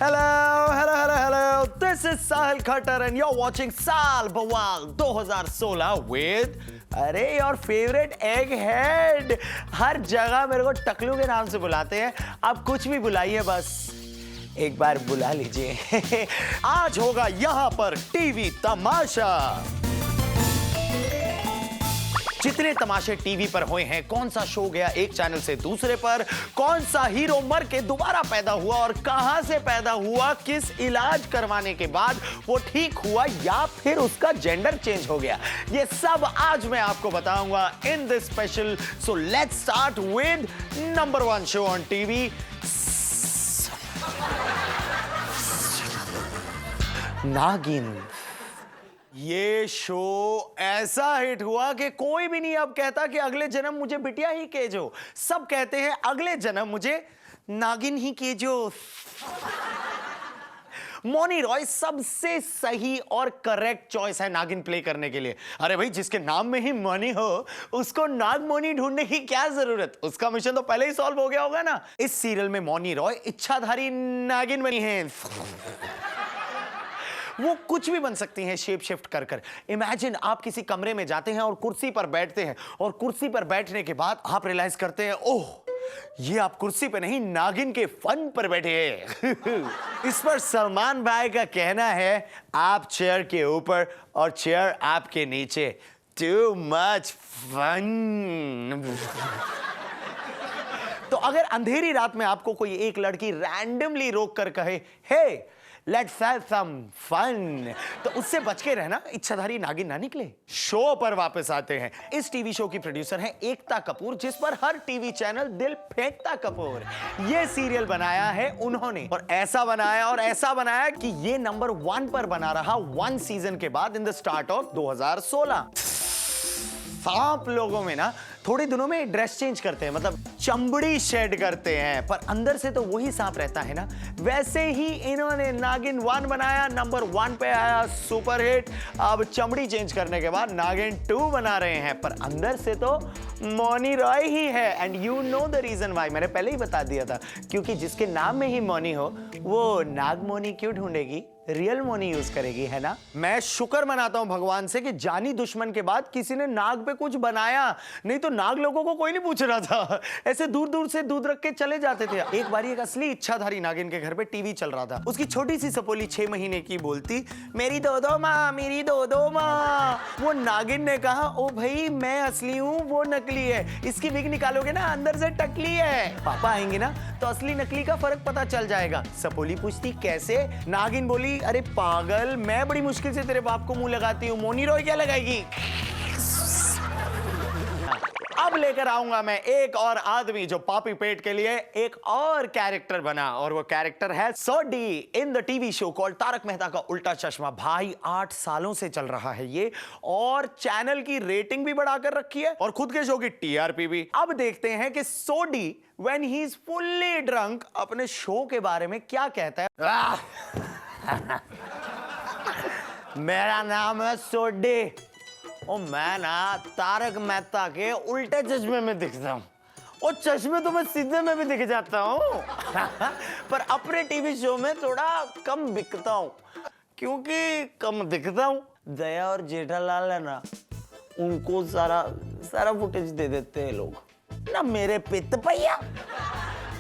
Hello, hello, hello, hello. This is Sahil Khattar and you're watching Saal Bawal 2016 with अरे your favourite egg head. हर जगह मेरे को टकलू के नाम से बुलाते हैं। आप कुछ भी बुलाइए, बस एक बार बुला लीजिए। आज होगा यहाँ पर टीवी तमाशा। जितने तमाशे टीवी पर हुए हैं, कौन सा शो गया एक चैनल से दूसरे पर, कौन सा हीरो मर के दोबारा पैदा हुआ और कहां से पैदा हुआ, किस इलाज करवाने के बाद वो ठीक हुआ या फिर उसका जेंडर चेंज हो गया, ये सब आज मैं आपको बताऊंगा in this special. So let's start with number 1 show on TV, नागिन। ये शो ऐसा हिट हुआ कि कोई भी नहीं अब कहता कि अगले जन्म मुझे बिटिया ही केजो। सब कहते हैं अगले जन्म मुझे नागिन ही केजो। मौनी रॉय सबसे सही और करेक्ट चॉइस है नागिन प्ले करने के लिए। अरे भाई, जिसके नाम में ही मौनी हो उसको नागमौनी ढूंढने की क्या जरूरत, उसका मिशन तो पहले ही सॉल्व हो गया होगा ना। इस सीरियल में मौनी रॉय इच्छाधारी नागिन बनी है। वो कुछ भी बन सकती हैं शेप शिफ्ट कर कर। इमेजिन आप किसी कमरे में जाते हैं और कुर्सी पर बैठते हैं और कुर्सी पर बैठने के बाद आप रियलाइज करते हैं, ओह ये आप कुर्सी पे नहीं नागिन के फन पर बैठे हैं। इस पर सलमान भाई का कहना है, आप चेयर के ऊपर और चेयर आपके नीचे, टू मच फन। तो अगर अंधेरी रात में आपको कोई एक लड़की रैंडमली रोक कर कहे, हे Let's have some fun, तो उससे बच के रहना, इच्छाधारी नागिन ना निकले। शो पर वापस आते हैं। इस टीवी शो की प्रोड्यूसर है एकता कपूर, जिस पर हर टीवी चैनल दिल फेंकता कपूर। ये सीरियल बनाया है उन्होंने, और ऐसा बनाया कि ये नंबर 1 पर बना रहा 1 सीजन के बाद इन द स्टार्ट ऑफ 2016। सांप लोगों में ना थोड़े दिनों में ड्रेस चेंज करते हैं, मतलब चमड़ी शेड करते हैं, पर अंदर से तो वही सांप रहता है ना। वैसे ही इन्होंने नागिन 1 बनाया, नंबर 1 पे आया, सुपर हिट। अब चमड़ी चेंज करने के बाद नागिन 2 बना रहे हैं, पर अंदर से तो मौनी रॉय ही है। And you know the reason why, मैंने पहले ही बता दिया था, क्योंकि जिसके नाम में ही मौनी हो वो नागमौनी क्यों ढूंढेगी, रियल मौनी यूज करेगी, है ना। मैं शुक्र मनाता हूं भगवान से कि जानी दुश्मन के बाद किसी ने नाग पे कुछ बनाया, नहीं तो नाग लोगों को कोई नहीं पूछ रहा था। ऐसे दूर दूर से दूध रख के चले जाते थे। एक बार एक असली इच्छाधारी नागिन के घर पे टीवी चल रहा था। उसकी छोटी सी सपोली 6 महीने की बोलती, मेरी दो दो माँ, मेरी दो दो माँ। वो नागिन ने कहा, ओ भाई मैं असली हूँ, वो नकली है, इसकी विग निकालोगे ना अंदर से टकली है। पापा आएंगे ना तो असली नकली का फर्क पता चल जाएगा। सपोली पूछती कैसे, नागिन बोली, अरे पागल, मैं बड़ी मुश्किल से तेरे बाप को मुंह लगाती हूँ, मौनी रॉय क्या लगाएगी। अब लेकर आऊंगा मैं एक और आदमी जो पापी पेट के लिए एक और कैरेक्टर बना, और वो कैरेक्टर है Sodhi in the TV show called Taarak Mehta Ka Ooltah चश्मा। भाई 8 सालों से चल रहा है ये, और चैनल की रेटिंग भी बढ़ाकर रखी है और खुद के शो की टीआरपी भी। अब देखते हैं कि Sodhi when he is fully drunk अपने शो के बारे में क्या कहता है। मेरा नाम है सोडी, ओ मैं ना तारक मेहता के उल्टे चश्मे में दिखता हूँ। ओ चश्मे तो मैं सीधे में भी दिख जाता हूँ। पर अपने टीवी शो में थोड़ा कम बिकता हूँ, क्योंकि कम दिखता हूँ। दया और जेठालाल है ना, उनको सारा फुटेज दे देते हैं लोग ना, मेरे पित्त भैया।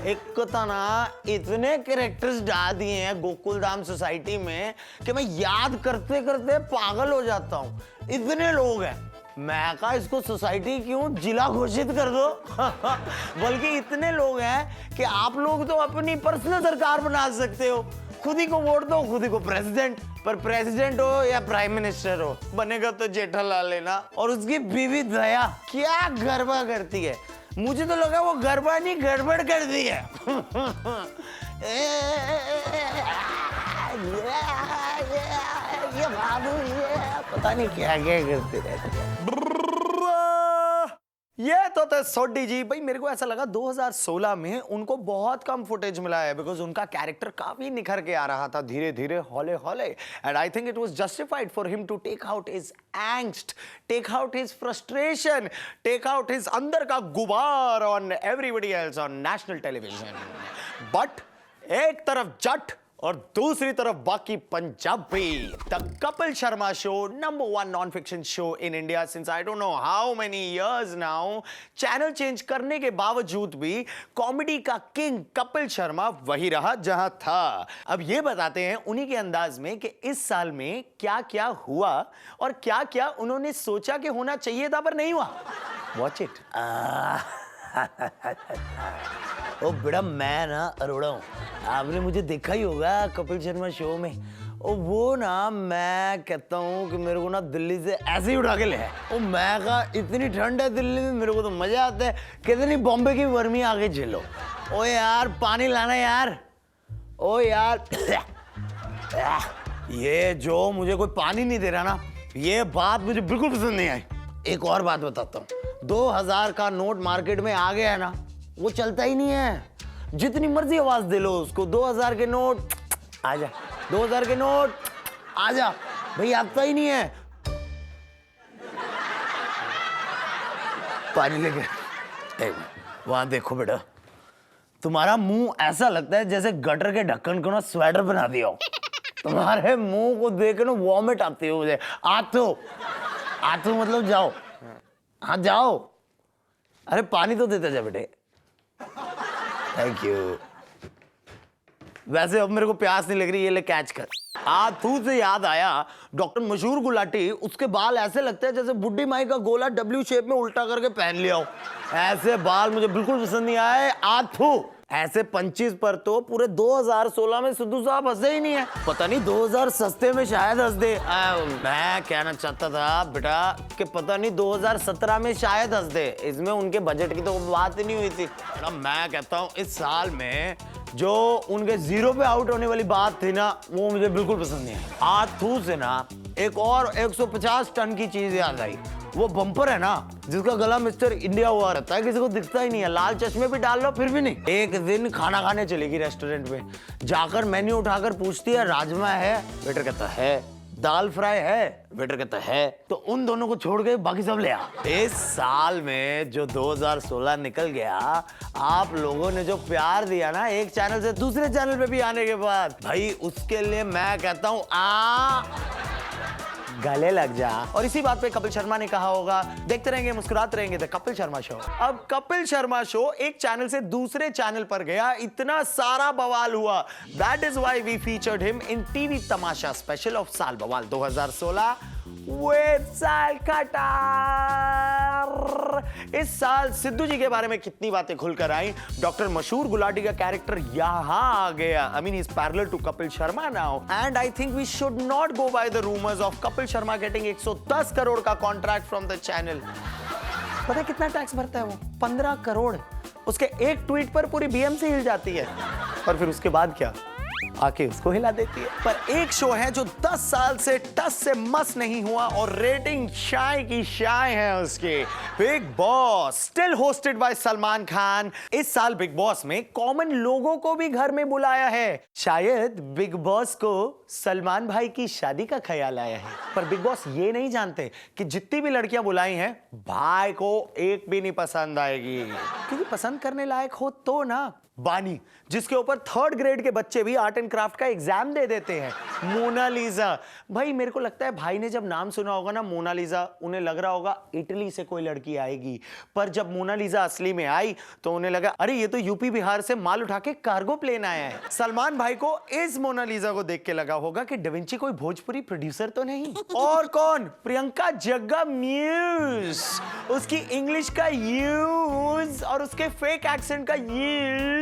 एक को तो ना इतने कैरेक्टर्स डाल दिए हैं गोकुल धाम सोसाइटी में कि मैं याद करते करते पागल हो जाता हूँ। इतने लोग हैं, मैं कहा इसको सोसाइटी क्यों जिला घोषित कर दो। बल्कि इतने लोग हैं कि आप लोग तो अपनी पर्सनल सरकार बना सकते हो, खुद ही को वोट दो, खुद ही को प्रेसिडेंट। पर प्रेसिडेंट हो या प्राइम मिनिस्टर हो, बनेगा तो जेठालाल लेना। और उसकी बीवी दया क्या गरबा करती है, मुझे तो लगा वो गरबा नहीं गड़बड़ कर दी है। ये बाबू ये पता नहीं क्या क्या करते रहते हैं। ये तो थे सोडी जी। भाई मेरे को ऐसा लगा 2016 में उनको बहुत कम फुटेज मिला है, बिकॉज उनका कैरेक्टर काफी निखर के आ रहा था धीरे धीरे, हौले हौले। And I think it was justified for him to take out his angst, take out his frustration, take out his अंदर का गुबार on everybody else on national television. But एक तरफ जट और दूसरी तरफ बाकी Punjabi. The Kapil Sharma show, number 1 non fiction show in India since I don't know how many years now. Channel change करने के बावजूद भी कॉमेडी का किंग कपिल शर्मा वही रहा जहां था। अब ये बताते हैं उन्हीं के अंदाज में कि इस साल में क्या क्या हुआ और क्या क्या उन्होंने सोचा कि होना चाहिए था पर नहीं हुआ। Watch it. ओ बेटा, मैं ना अरोड़ा हूँ, आपने मुझे देखा ही होगा कपिल शर्मा शो में। ओ वो ना, मैं कहता हूँ कि मेरे को ना दिल्ली से ऐसे ही उठा के ले। ओ मैं कहा इतनी ठंड है दिल्ली में, मेरे को तो मजा आता है, कितनी बॉम्बे की गर्मी आगे झेलो। ओ यार पानी लाना यार। ओ यार ये जो मुझे कोई पानी नहीं दे रहा ना, ये बात मुझे बिल्कुल पसंद नहीं आई। एक और बात बताता हूँ, 2000 का नोट मार्केट में आ गया है ना, वो चलता ही नहीं है। जितनी मर्जी आवाज दे लो उसको, 2000 के नोट आजा, 2000 के नोट आजा, भाई आता ही नहीं है। पानी लेके वहां देखो बेटा, तुम्हारा मुंह ऐसा लगता है जैसे गटर के ढक्कन को ना स्वेटर बना दिया हो। तुम्हारे मुंह को देख के ना वॉमिट आती है मुझे। आतो मतलब जाओ। हाँ जाओ। अरे पानी तो देते जा बेटे। Thank you. वैसे अब मेरे को प्यास नहीं लग रही, ये ले कैच कर। आथू से याद आया, डॉक्टर मशहूर गुलाटी, उसके बाल ऐसे लगते हैं जैसे बुड्ढी माई का गोला W शेप में उल्टा करके पहन लिया हो। ऐसे बाल मुझे बिल्कुल पसंद नहीं आए। आथू ऐसे पंचीज पर तो पूरे 2016 में सिद्धू साहब हंसे ही नहीं है। पता नहीं 2000 सस्ते में शायद हंस दे। मैं कहना चाहता था बेटा कि पता नहीं 2017 में शायद हंस दे, इसमें उनके बजट की तो बात ही नहीं हुई थी। मैं कहता हूँ इस साल में जो उनके जीरो पे आउट होने वाली बात थी ना, वो मुझे बिल्कुल पसंद नहीं आई। आथू से ना एक और 150 टन की चीज याद आई। वो बम्पर है ना जिसका गला मिस्टर इंडिया हुआ रहता है, किसी को दिखता ही नहीं है, लाल चश्मे भी डाल लो फिर भी नहीं। एक दिन खाना खाने चलेगी रेस्टोरेंट में, जाकर मेन्यू उठाकर पूछती है राजमा है, वेटर कहता है, दाल फ्राई है, वेटर कहता है, तो उन दोनों को छोड़ के बाकी सब ले आ। इस साल में जो 2016 निकल गया, आप लोगों ने जो प्यार दिया ना एक चैनल से दूसरे चैनल पे भी आने के बाद, भाई उसके लिए मैं कहता हूँ गले लग जा। और इसी बात पे कपिल शर्मा ने कहा होगा, देखते रहेंगे मुस्कुराते रहेंगे द कपिल शर्मा शो। अब कपिल शर्मा शो एक चैनल से दूसरे चैनल पर गया, इतना सारा बवाल हुआ। That is why we featured him in TV तमाशा स्पेशल ऑफ साल बवाल 2016 विद साल कटार। इस साल सिद्धू जी के बारे में कितनी बातें खुलकर आई। डॉक्टर मशहूर गुलाटी का कैरेक्टर यहां आ गया। I mean, he's parallel to Kapil Sharma now. And I think we should not go by the rumors of Kapil Sharma getting 110 crore का कॉन्ट्रैक्ट फ्रॉम द चैनल। पता है कितना टैक्स भरता है वो? 15 करोड़। उसके एक ट्वीट पर पूरी BMC हिल जाती है। और फिर उसके बाद क्या? आके उसको हिला देती है। पर एक शो है जो 10 साल से टस से मस नहीं हुआ और रेटिंग शाय की शाय है उसकी, big boss, still hosted by Salman Khan. इस साल बिग बॉस में कॉमन लोगों को भी घर में बुलाया है। शायद बिग बॉस को सलमान भाई की शादी का ख्याल आया है, पर बिग बॉस ये नहीं जानते कि जितनी भी लड़कियां बुलाई हैं, भाई को एक भी नहीं पसंद आएगी, क्योंकि पसंद करने लायक हो तो ना। बानी, जिसके ऊपर 3rd ग्रेड के बच्चे भी आर्ट एंड क्राफ्ट का एग्जाम दे देते हैं। मोनालिसा, भाई मेरे को लगता है भाई ने जब नाम सुना होगा ना मोनालिसा, उन्हें लग रहा होगा इटली से कोई लड़की आएगी, पर जब मोनालिसा असली में आई तो उन्हें लगा अरे ये तो यूपी बिहार से माल उठा के कार्गो प्लेन आया है। सलमान भाई को इस मोनालिसा को देख के लगा होगा कि डाविंची कोई भोजपुरी प्रोड्यूसर तो नहीं। और कौन? प्रियंका जग्गा म्यूज, उसकी इंग्लिश का यूज और उसके फेक एक्सेंट का यूज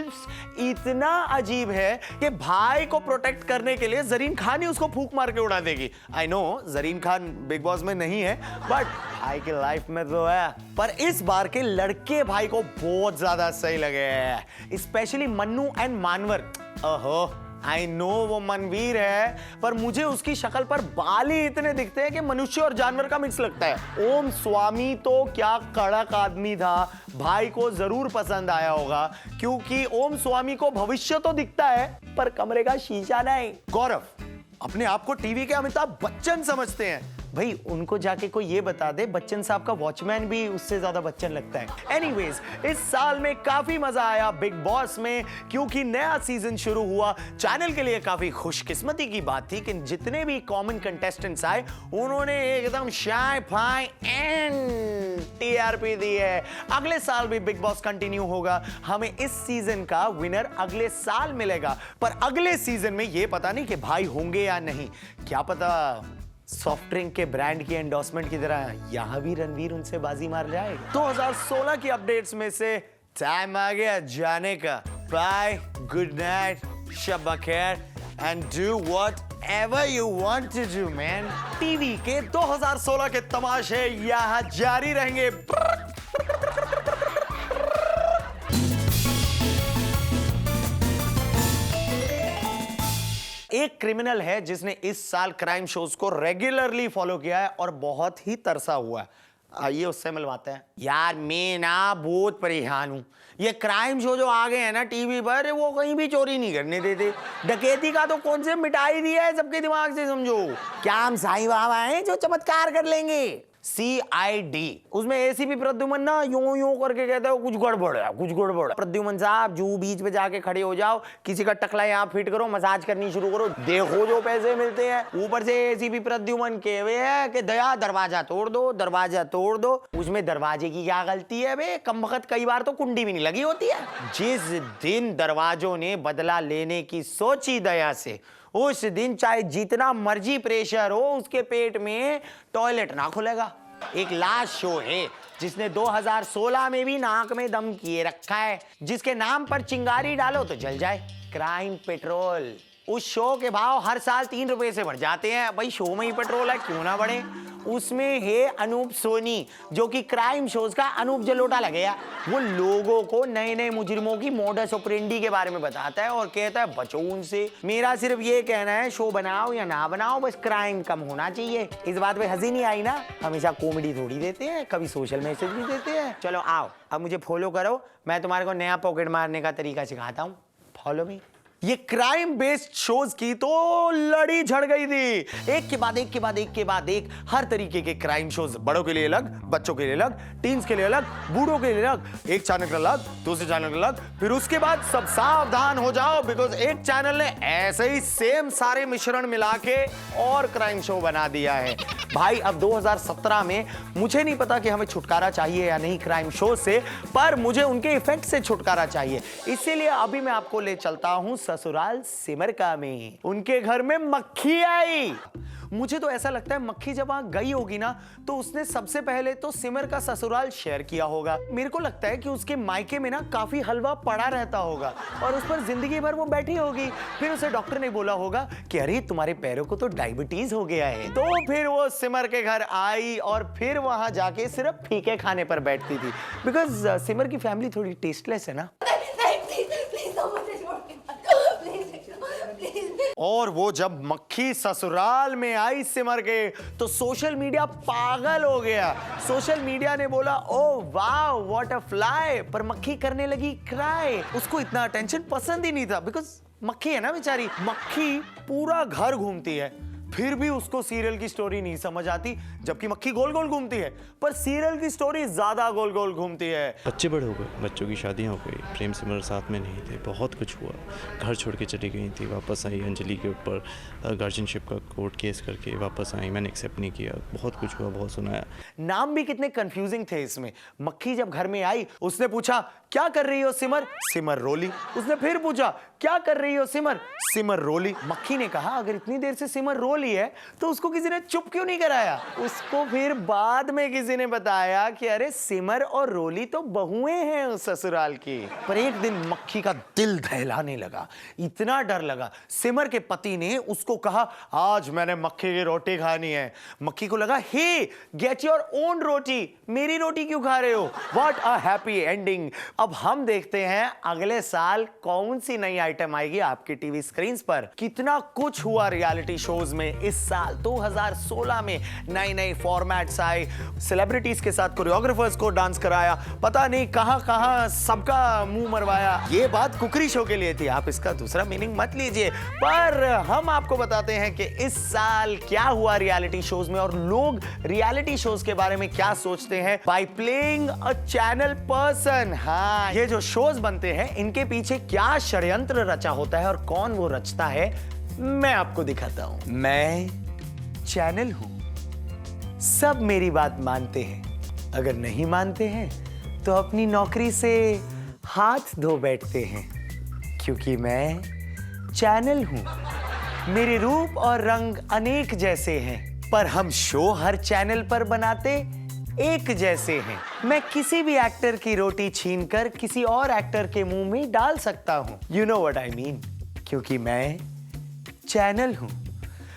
इतना अजीब है कि भाई को प्रोटेक्ट करने के लिए जरीन खान ही उसको फूंक मार के उड़ा देगी। I know Zareen Khan big boss में नहीं है, बट भाई की लाइफ में तो है। पर इस बार के लड़के भाई को बहुत ज्यादा सही लगे हैं, स्पेशली मन्नू एंड मानवर। ओहो, आई नो वो मनवीर है, पर मुझे उसकी शक्ल पर बाल ही इतने दिखते हैं कि मनुष्य और जानवर का मिक्स लगता है। ओम स्वामी तो क्या कड़क आदमी था, भाई को जरूर पसंद आया होगा, क्योंकि ओम स्वामी को भविष्य तो दिखता है पर कमरे का शीशा नहीं। गौरव अपने आप को टीवी के अमिताभ बच्चन समझते हैं, भाई उनको जाके कोई ये बता दे बच्चन साहब का वॉचमैन भी उससे ज्यादा बच्चन लगता है। एनीवेज, इस साल में काफी मजा आया बिग बॉस में, क्योंकि नया सीजन शुरू हुआ। चैनल के लिए काफी खुशकिस्मती की बात थी कि जितने भी कॉमन कंटेस्टेंट्स आए उन्होंने एकदम शाय फाय एंड टीआरपी दी है। अगले साल भी बिग बॉस कंटिन्यू होगा, हमें इस सीजन का विनर अगले साल मिलेगा। पर अगले सीजन में ये पता नहीं कि भाई होंगे या नहीं, क्या पता सॉफ्ट ड्रिंक के ब्रांड की एंडोर्समेंट की तरह यहां भी रणवीर उनसे बाजी मार जाए। 2016 की अपडेट्स में से टाइम आ गया जाने का। बाय, गुड नाइट, शब खैर and do whatever you want to do man. TV के 2016 के तमाशे यहां जारी रहेंगे। एक क्रिमिनल है जिसने इस साल क्राइम शोज को रेगुलरली फॉलो किया है और बहुत ही तरसा हुआ है। आइए उससे मिलवाते हैं। यार मैं ना बहुत परेशान हूँ। ये क्राइम शो जो आ गए हैं ना टीवी पर, वो कहीं भी चोरी नहीं करने देते। डकैती का तो कॉन्सेप्ट मिटाई दिया है सबके दिमाग से, समझो। क्या हम साईं बाबा हैं जो चमत्कार कर लेंगे? CID, उसमें एसीपी प्रद्युमन ना यूं यूं करके कहता है कुछ गड़बड़ है, कुछ गड़बड़ है। प्रद्युमन साहब जू बीच पे जाके खड़े हो जाओ, किसी का टकला यहाँ फिट करो, मसाज करनी शुरू करो, देखो जो पैसे मिलते हैं। ऊपर से एसीपी प्रद्युमन कहे है कि दया दरवाजा तोड़ दो, दरवाजा तोड़ दो। उसमें दरवाजे की क्या गलती है बे? कम वक्त कई बार तो कुंडी भी नहीं लगी होती है। जिस दिन दरवाजों ने बदला लेने की सोची दया से, उस दिन चाहे जितना मर्जी प्रेशर हो उसके पेट में टॉयलेट ना खुलेगा। एक लास्ट शो है जिसने 2016 में भी नाक में दम किए रखा है, जिसके नाम पर चिंगारी डालो तो जल जाए, क्राइम पेट्रोल। उस शो के भाव हर साल 3 रुपए से बढ़ जाते हैं। भाई शो में ही पेट्रोल है, क्यों ना बढ़े। उसमें है अनूप सोनी, जो कि क्राइम शोज का अनूप जलोटा लगेगा। वो लोगों को नए नए मुजरिमों की मोडस ऑपरेंडी के बारे में बताता है और कहता है बचो उनसे। मेरा सिर्फ ये कहना है, शो बनाओ या ना बनाओ, बस क्राइम कम होना चाहिए। इस बात पे हंसी नहीं आई ना? हमेशा कॉमेडी थोड़ी देते हैं, कभी सोशल मैसेज भी देते हैं। चलो आओ, अब मुझे फॉलो करो, मैं तुम्हारे को नया पॉकेट मारने का तरीका सिखाता हूँ। Follow me. ये क्राइम बेस्ड शोज की तो लड़ी झड़ गई थी, एक के बाद एक के बाद एक के बाद एक। हर तरीके के क्राइम शोज, बड़ों के लिए अलग, बच्चों के लिए अलग, टीन्स के लिए अलग, बूढ़ों के लिए अलग। एक चैनल अलग, दूसरे चैनल अलग। फिर उसके बाद सब सावधान हो जाओ, बिकॉज एक चैनल ने ऐसे ही सेम सारे मिश्रण मिला के और क्राइम शो बना दिया है। भाई अब 2017 में मुझे नहीं पता कि हमें छुटकारा चाहिए या नहीं क्राइम शो से, पर मुझे उनके इफेक्ट से छुटकारा चाहिए। इसीलिए अभी मैं आपको ले चलता हूं ससुराल सिमर का में। उनके घर में मक्खी आई। मुझे तो ऐसा लगता है मक्खी जब वहां गई होगी ना, तो उसने सबसे पहले तो सिमर का ससुराल शेयर किया होगा। मेरे को लगता है कि उसके मायके में ना काफी हलवा पड़ा रहता होगा और उस पर जिंदगी भर वो बैठी होगी। फिर उसे डॉक्टर ने बोला होगा कि अरे तुम्हारे पैरों को तो डायबिटीज हो गया है। तो फिर वो सिमर के घर आई और फिर वहां जाके सिर्फ फीके खाने पर बैठती थी, बिकॉज सिमर की फैमिली थोड़ी टेस्टलेस है ना। और वो जब मक्खी ससुराल में आई सिमर के, तो सोशल मीडिया पागल हो गया। सोशल मीडिया ने बोला ओ वाह व्हाट अ फ्लाई, पर मक्खी करने लगी क्राई। उसको इतना अटेंशन पसंद ही नहीं था, बिकॉज मक्खी है ना बेचारी। मक्खी पूरा घर घूमती है, फिर भी उसको सीरियल की स्टोरी नहीं समझ आती, जबकि मक्खी गोल गोल घूमती है, पर सीरियल की स्टोरी ज्यादा गोल गोल घूमती है। बच्चे बड़े हो गए, बच्चों की शादियां हो गई, प्रेम सिमर साथ में नहीं थे, बहुत कुछ हुआ। घर छोड़ के चली गई थी, वापस आई, अंजलि के ऊपर गार्जियनशिप का कोर्ट केस करके वापस आई, मैंने एक्सेप्ट नहीं किया। बहुत कुछ हुआ, बहुत सुनाया। नाम भी कितने कंफ्यूजिंग थे इसमें। मक्खी जब घर में आई, उसने पूछा क्या कर रही हो सिमर? सिमर रोली। उसने फिर पूछा क्या कर रही हो सिमर? सिमर रोली। मक्खी ने कहा अगर इतनी देर से सिमर रोली है तो उसको किसी ने चुप क्यों नहीं कराया? उसको फिर बाद में किसी ने बताया कि अरे सिमर और रोली तो बहुएं हैं उस ससुराल की। पर एक दिन मक्खी का दिल दहलाने लगा, इतना डर लगा। सिमर के पति ने उसको कहा आज मैंने मक्खी की रोटी खानी है। मक्खी को लगा हे गेट योर ओन रोटी, मेरी रोटी क्यों खा रहे हो? What a happy ending. अब हम देखते हैं अगले साल कौन सी नई आइटम आएगी आपकी टीवी स्क्रीन्स पर। कितना कुछ हुआ रियलिटी शोज में में इस साल 2016 में नए नए फॉर्मेट्स आए, सेलिब्रिटीज के साथ कोरियोग्राफर्स को डांस कराया, पता नहीं कहां सबका मुंह मरवाया। ये बात कुकरी शो के लिए थी, आप इसका दूसरा मीनिंग मत लीजिए। पर हम आपको बताते हैं कि इस साल क्या हुआ रियलिटी शोज में और लोग रियलिटी शोज के बारे में क्या सोचते हैं by playing a channel person. हाँ, ये जो शोज बनते हैं इनके पीछे क्या षड्यंत्र रचा होता है और कौन वो रचता है, मैं आपको दिखाता हूं। मैं चैनल हूं, सब मेरी बात मानते हैं, अगर नहीं मानते हैं तो अपनी नौकरी से हाथ धो बैठते हैं, क्योंकि मैं चैनल हूं। मेरे रूप और रंग अनेक जैसे हैं, पर हम शो हर चैनल पर बनाते एक जैसे हैं। मैं किसी भी एक्टर की रोटी छीनकर किसी और एक्टर के मुंह में डाल सकता हूं। You know what I mean, क्योंकि मैं चैनल हूं।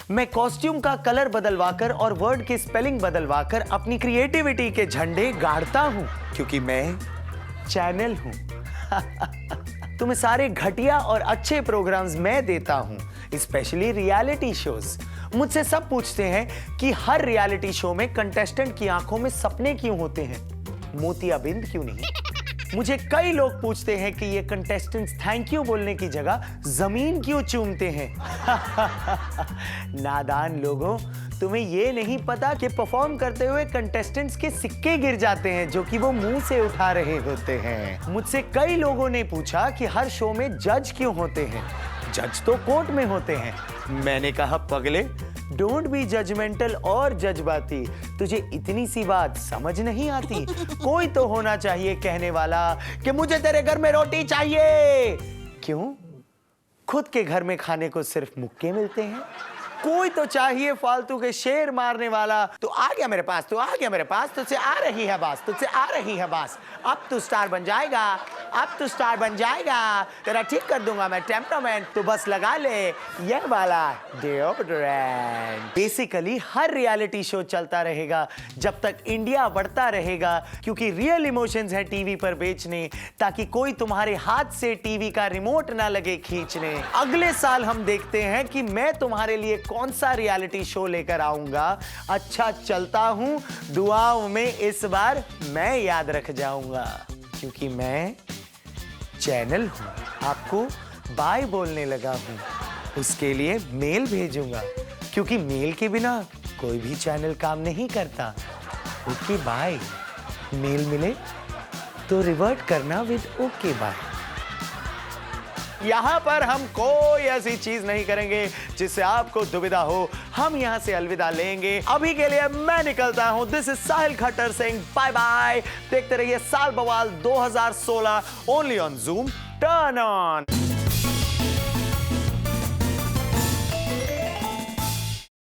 मैं कॉस्ट्यूम का कलर बदलवाकर और वर्ड की स्पेलिंग बदलवाकर अपनी क्रिएटिविटी के झंडे गाड़ता हूं, क्योंकि मैं चैनल हूं। तुम्हें सारे घटिया और अच्छे प्रोग्राम्स मैं देता हूं, स्पेशली रियलिटी शोज। मुझसे सब पूछते हैं कि हर रियलिटी शो में कंटेस्टेंट की आंखों में सपने क्यों होते हैं, मोतियाबिंद क्यों नहीं। मुझे कई लोग पूछते हैं कि ये कंटेस्टेंट्स थैंक यू बोलने की जगह जमीन क्यों चूमते हैं। नादान लोगों, तुम्हें ये नहीं पता कि परफॉर्म करते हुए कंटेस्टेंट्स के सिक्के गिर जाते हैं जो कि वो मुंह से उठा रहे होते हैं। मुझसे कई लोगों ने पूछा कि हर शो में जज क्यों होते हैं, जज तो कोर्ट में होते हैं। मैंने कहा पगले, डोंट बी जजमेंटल और जज्बाती, तुझे इतनी सी बात समझ नहीं आती। कोई तो होना चाहिए कहने वाला कि मुझे तेरे घर में रोटी चाहिए। क्यों? खुद के घर में खाने को सिर्फ मुक्के मिलते हैं। कोई तो चाहिए फालतू के शेर मारने वाला। तू आ गया मेरे पास, तू आ गया मेरे पास, तुझसे आ रही है बास, तुझसे आ रही है बास। अब तू स्टार बन जाएगा, अब तू स्टार बन जाएगा, तेरा ठीक कर दूंगा मैं टेम्परामेंट, तू बस लगा ले ये वाला डिओड्रेंट। बेसिकली हर रियलिटी शो चलता रहेगा जब तक इंडिया बढ़ता रहेगा, क्योंकि रियल इमोशंस हैं टीवी पर बेचने, ताकि कोई तुम्हारे हाथ से टीवी का रिमोट ना लगे खींचने। अगले साल हम देखते हैं कि मैं तुम्हारे लिए कौन सा रियलिटी शो लेकर आऊंगा। अच्छा चलता हूं, दुआओं में इस बार मैं याद रख जाऊंगा, क्योंकि मैं चैनल हूं। आपको बाय बोलने लगा हूं, उसके लिए मेल भेजूंगा, क्योंकि मेल के बिना कोई भी चैनल काम नहीं करता। Okay bye. मेल मिले तो रिवर्ट करना विद ओके बाय। यहां पर हम कोई ऐसी चीज नहीं करेंगे जिससे आपको दुविधा हो। हम यहां से अलविदा लेंगे। अभी के लिए मैं निकलता हूं। This is Sahil Khattar Singh, bye bye. देखते रहिए साल बवाल 2016 only on Zoom. Turn on.